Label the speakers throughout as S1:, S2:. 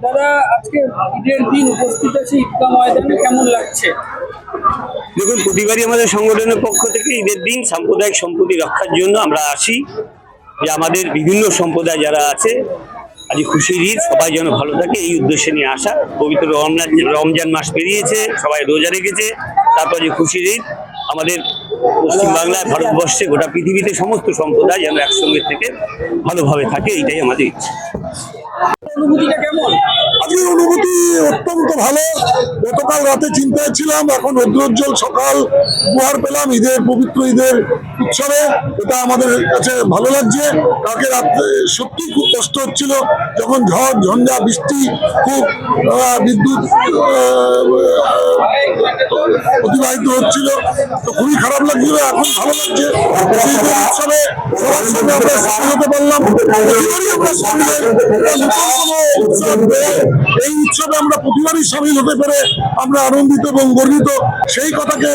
S1: দাদা, আজকে ঈদের দিন উপস্থিত আছে ঈদগাহ ময়দানে, কেমন লাগছে?
S2: দেখুন, প্রতিবারই আমাদের সংগঠনের পক্ষ থেকে ঈদের দিন সাম্প্রদায়িক সম্প্রীতি রক্ষার জন্য আমরা আসি, যে আমাদের বিভিন্ন সম্প্রদায় যারা আছে আজ খুশির ঈদ, সবাই যেন ভালো থাকে এই উদ্দেশ্যে নিয়ে আসা। পবিত্র রমজান মাস পেরিয়েছে, সবাই রোজা রেখেছে, তারপর যে খুশির ঈদ আমাদের পশ্চিমবাংলায়, ভারতবর্ষে, গোটা পৃথিবীতে সমস্ত সম্প্রদায় যেন একসঙ্গে থেকে ভালোভাবে থাকে, এইটাই আমাদের ইচ্ছা।
S1: অনুভূতিটা কেমন?
S3: আজকের অনুভূতি অত্যন্ত ভালো। গতকাল রাতে চিন্তায় ছিলাম, এখন রৌদ্রোজ্জ্বল সকাল উপহার পেলাম ঈদের, পবিত্র ঈদের উৎসবে। এটা আমাদের কাছে ভালো লাগছে। কালকে রাতে সত্যি খুব কষ্ট হচ্ছিল, যখন ঝড় ঝঞ্ঝা বৃষ্টি, খুব বিদ্যুৎ অতিবাহিত হচ্ছিল, তো খুবই খারাপ লাগছিল। এখন ভালো লাগছে। ঈদের উৎসবে সবার সঙ্গে আমরা সামিল হতে পারলাম। এই উৎসবে আমরা প্রতিবারই সামিল হতে পেরে আমরা আনন্দিত এবং গর্বিত। সেই কথাকে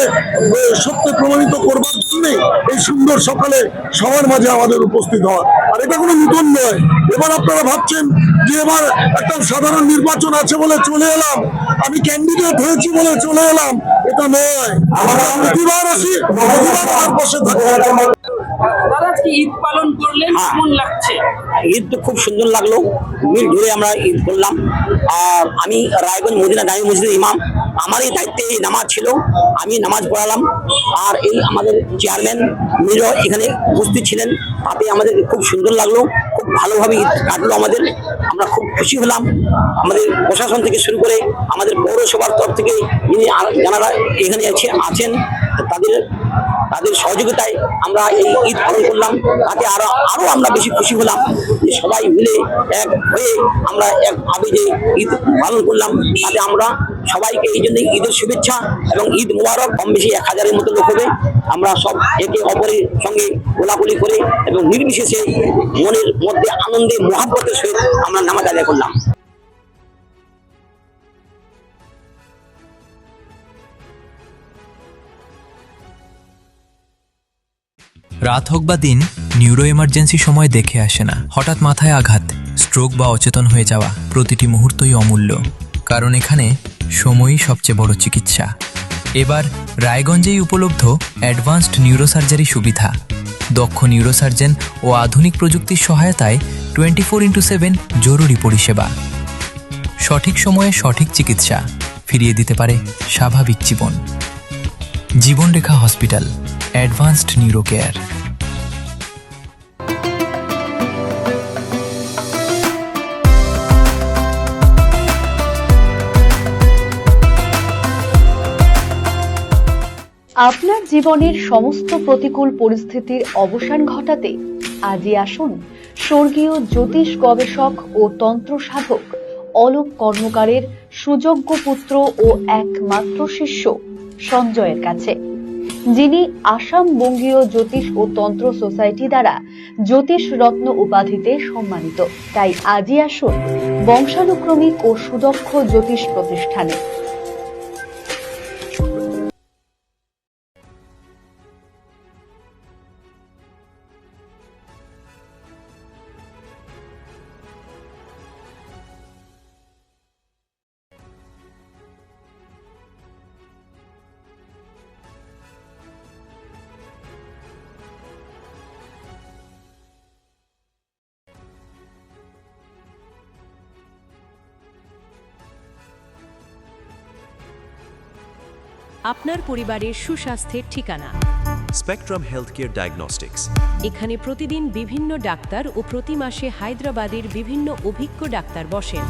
S3: সত্যি প্রমাণিত করবার জন্যই এই সুন্দর সকালে সবার মাঝে আমাদের উপস্থিত হওয়া। আর এটা কোনো নতুন নয়। এবার আপনারা ভাবছেন যে এবার একটা সাধারণ নির্বাচন আছে বলে চলে এলাম, আমি ক্যান্ডিডেট হয়েছি বলে চলে এলাম, এটা নয়। আমরা প্রতিবার আসি, প্রতিবার তার পাশে থাকি।
S1: দাদা, আজকে ঈদ পালন করলেন, কেমন লাগছে?
S2: ঈদ তো খুব সুন্দর লাগলো, মিল জুড়ে আমরা ঈদ করলাম। আর আমি রায়গঞ্জ মদিনা জামি মসজিদের ইমাম, আমার এই দায়িত্বে এই নামাজ ছিল, আমি নামাজ পড়ালাম। আর এই আমাদের চেয়ারম্যান মিরও এখানে উপস্থিত ছিলেন, তাতে আমাদের খুব সুন্দর লাগলো, খুব ভালোভাবে ঈদ কাটলো আমাদের। আমরা খুব খুশি হলাম। আমাদের প্রশাসন থেকে শুরু করে আমাদের পৌরসভার তরফ থেকে যারা এখানে আছেন তাদের সহযোগিতায় আমরা এই ঈদ পালন করলাম। তাতে আরো আমরা বেশি খুশি হলাম যে সবাই মিলে এক হয়ে আমরা একভাবে যে ঈদ পালন করলাম, তাতে আমরা সবাইকে এই জন্যই ঈদের শুভেচ্ছা এবং ঈদ মোবারক। কম বেশি 1000-এর মতো লোক হবে। আমরা সব একে অপরের সঙ্গে কোলাকুলি করে এবং নির্বিশেষে মনের মধ্যে আনন্দে মহাব্বতের সহিত আমরা নামাজ আদায় করলাম।
S4: রাত হোক বা দিন, নিউরো এমার্জেন্সি সময় দেখে আসে না। হঠাৎ মাথায় আঘাত, স্ট্রোক বা অচেতন হয়ে যাওয়া, প্রতিটি মুহূর্তই অমূল্য, কারণ এখানে সময়ই সবচেয়ে বড় চিকিৎসা। এবার রায়গঞ্জেই উপলব্ধ অ্যাডভান্সড নিউরোসার্জারি সুবিধা। দক্ষ নিউরোসার্জন ও আধুনিক প্রযুক্তির সহায়তায় 24x7 জরুরি পরিষেবা। সঠিক সময়ে সঠিক চিকিৎসা ফিরিয়ে দিতে পারে স্বাভাবিক জীবন। জীবনরেখা হসপিটাল, অ্যাডভান্সড নিউরো কেয়ার।
S5: আপনার জীবনের সমস্ত প্রতিকূল পরিস্থিতির অবসান ঘটাতে আজই আসুন স্বর্গীয় জ্যোতিষ গবেষক ও তন্ত্র সাধক অলোক কর্মকারের সুযোগ্য পুত্র ও একমাত্র শিষ্য সঞ্জয়ের কাছে, যিনি আসাম বঙ্গীয় জ্যোতিষ ও তন্ত্র সোসাইটি দ্বারা জ্যোতিষ রত্ন উপাধিতে সম্মানিত। তাই আজই আসুন বংশানুক্রমিক ও সুদক্ষ জ্যোতিষ প্রতিষ্ঠানে।
S6: আপনার পরিবারের সুস্বাস্থ্যের ঠিকানা
S7: স্পেকট্রাম হেলথকেয়ার ডায়াগনস্টিক্স।
S6: এখানে প্রতিদিন বিভিন্ন ডাক্তার ও প্রতি মাসে হায়দ্রাবাদের বিভিন্ন অভিজ্ঞ ডাক্তার বসেন।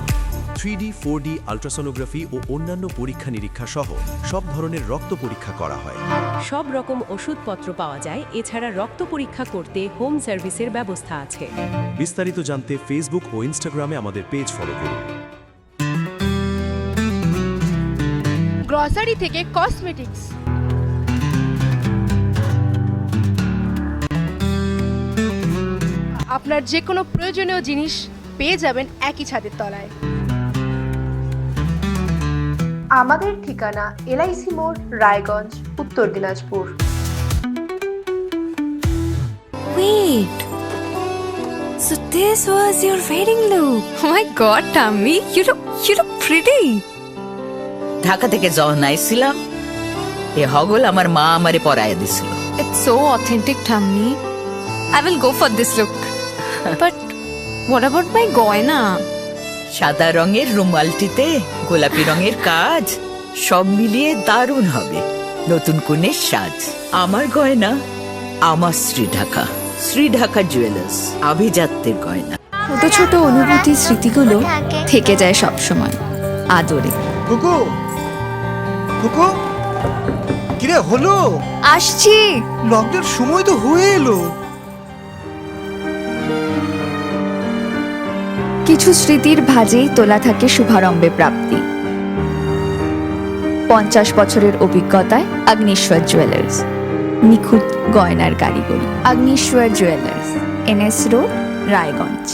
S7: 3D 4D আল্ট্রাসোনোগ্রাফি ও অন্যান্য পরীক্ষা নিরীক্ষা সহ সব ধরনের রক্ত পরীক্ষা করা হয়।
S6: সব রকম ওষুধপত্র পাওয়া যায়। এছাড়া রক্ত পরীক্ষা করতে হোম সার্ভিসের ব্যবস্থা আছে।
S7: বিস্তারিত জানতে ফেসবুক ও ইনস্টাগ্রামে আমাদের পেজ ফলো করুন।
S8: গ্রসারি থেকে কসমেটিক্স, আপনার যে কোনো প্রয়োজনীয় জিনিস পেয়ে যাবেন একই ছাদের তলায়। আমাদের ঠিকানা এলআইসি মোড়, রায়গঞ্জ, উত্তর Dinajpur.
S9: Wait, So this was your wedding look. Oh my god, Tammy, you look pretty.
S10: Dhaka থেকে যখন আইছিলাম এ হগল আমার মা আমারে পরায় দিছিল।
S9: It's so authentic, Tammy. I will go for this look. But what about my goina?
S10: সাদা রঙের রুমালটিতে গোলাপি রঙের কাজ, সব মিলিয়ে দারুণ হবে নতুন কনের সাজ। আমার গয়না আমার শ্রী ঢাকা জুয়েলার্স, আভিজাত্যের গয়না।
S9: ছোট ছোট অনুভূতি স্মৃতিগুলো থেকে যায় সব সময় আদরে।
S11: কুকু কুকু কিরে হলো?
S9: আসছি।
S11: লকডাউন সময় তো হয়ে এলো।
S9: কিছু স্মৃতির ভাজেই তোলা থাকে শুভারম্ভে প্রাপ্তি। 50 বছরের অভিজ্ঞতায় আগ্নেশ্বর জুয়েলার্স, নিখুঁত গয়নার কারিগরি। Agneshwar jewellers, NS road, Raiganj.